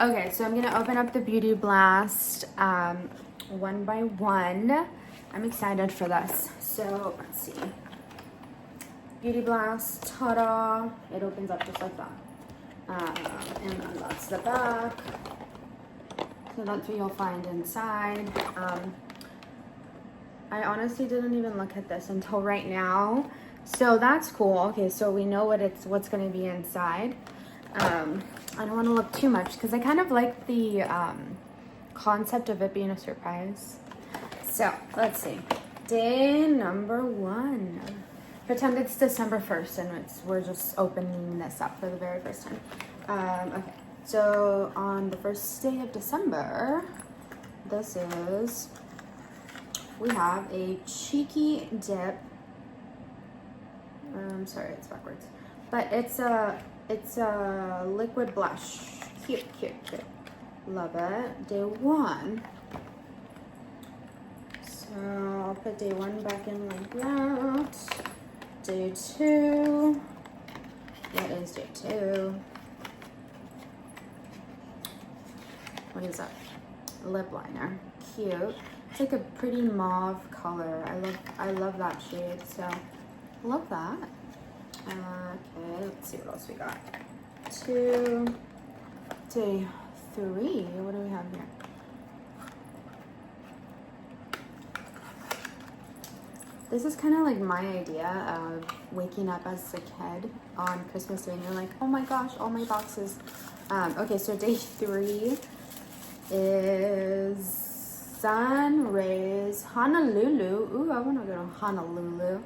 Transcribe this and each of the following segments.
Okay, so I'm gonna open up the Beauty Blast one by one. I'm excited for this. So let's see. Beauty Blast, ta-da! It opens up just like that. And then that's the back. So that's what you'll find inside. I honestly didn't even look at this until right now. So that's cool. Okay, so we know what's gonna be inside. I don't want to look too much because I kind of like the concept of it being a surprise. So let's see. Day number 1. Pretend it's December 1st and we're just opening this up for the very first time. Okay, so on the first day of December, we have a Cheeky Dip. I'm sorry, it's backwards. But it's a liquid blush. Cute, cute, cute. Love it. Day 1. So I'll put day 1 back in like that. Day 2. What is day 2? What is that? Lip liner. Cute. It's like a pretty mauve color. I love that shade. So love that. Okay, let's see what else we got. Day 3. What do we have here? This is kind of like my idea of waking up as a kid on Christmas Day and you're like, oh my gosh, all my boxes. Okay, so day 3 is Sunrays Honolulu. Ooh, I want to go to Honolulu.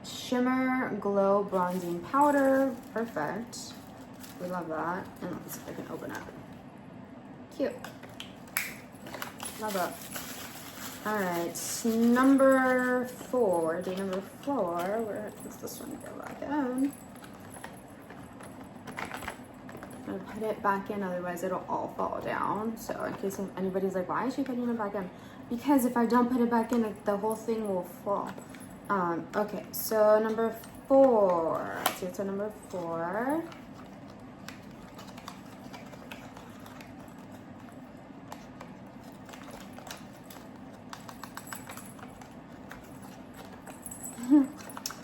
Shimmer Glow Bronzing Powder. Perfect. We love that. And let's see if I can open it. Cute. Love it. Alright, number 4. Day number 4. Where does this one go back in? I'm going to put it back in, otherwise it'll all fall down. So in case anybody's like, why is she putting it back in? Because if I don't put it back in, the whole thing will fall. Okay, so number 4. Let's see, it's a number 4.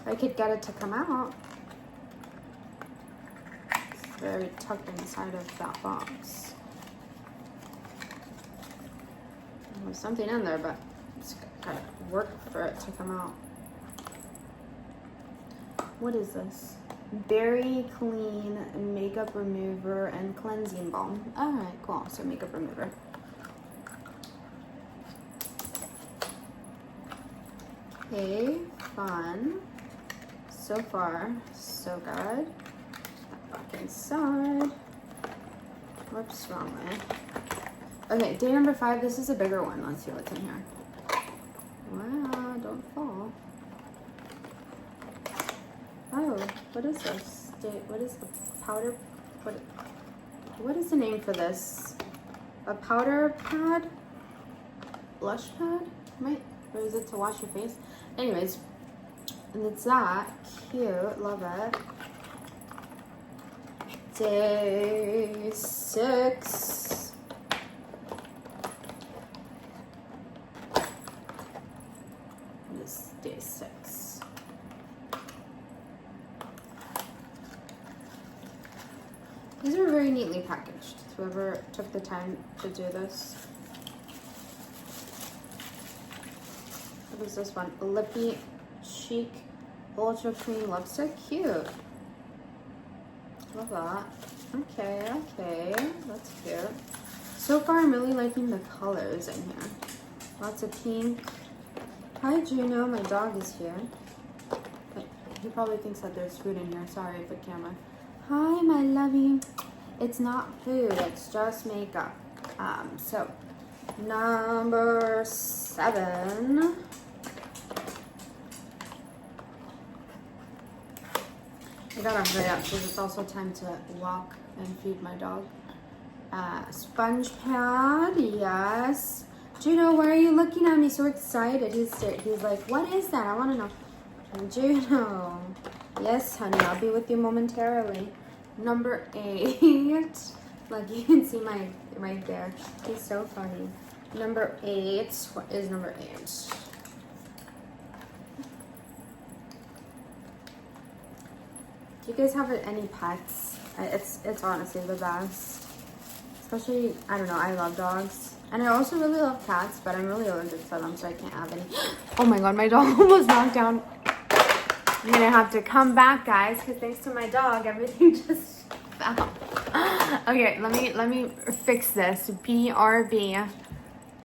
I could get it to come out. It's very tucked inside of that box. There's something in there, but it's gotta work for it to come out. What is this? Berry Clean Makeup Remover and Cleansing Balm. Alright, cool. So makeup remover. Okay, fun. So far, so good. Back inside. Whoops, wrong way. Okay, day number 5. This is a bigger one. Let's see what's in here. Wow, don't fall. Oh, what is this? What is the powder? What is the name for this? A powder pad? Blush pad? Or is it to wash your face? Anyways, and it's that. Cute. Love it. Day 6. This is day 6. These are very neatly packaged. Whoever took the time to do this. What is this one? Lippy Chic Ultra Cream Lipstick. Cute. Love that. Okay. That's cute. So far, I'm really liking the colors in here. Lots of pink. Hi, Juno. My dog is here. He probably thinks that there's food in here. Sorry for the camera. Hi, my lovey. It's not food. It's just makeup. So, number 7. I gotta hurry up because it's also time to walk and feed my dog. Sponge pad, yes. Juno, why are you looking at me so excited? He's like, what is that? I want to know. Juno, yes, honey, I'll be with you momentarily. Number 8. Like you can see my right there. He's so funny. Number 8. What is number 8? Do you guys have any pets? It's honestly the best. Especially, I don't know, I love dogs. And I also really love cats, but I'm really allergic to them, so I can't have any. Oh my god, my dog almost knocked down. I'm gonna have to come back, guys, because thanks to my dog, everything just fell. Okay, let me fix this. BRB.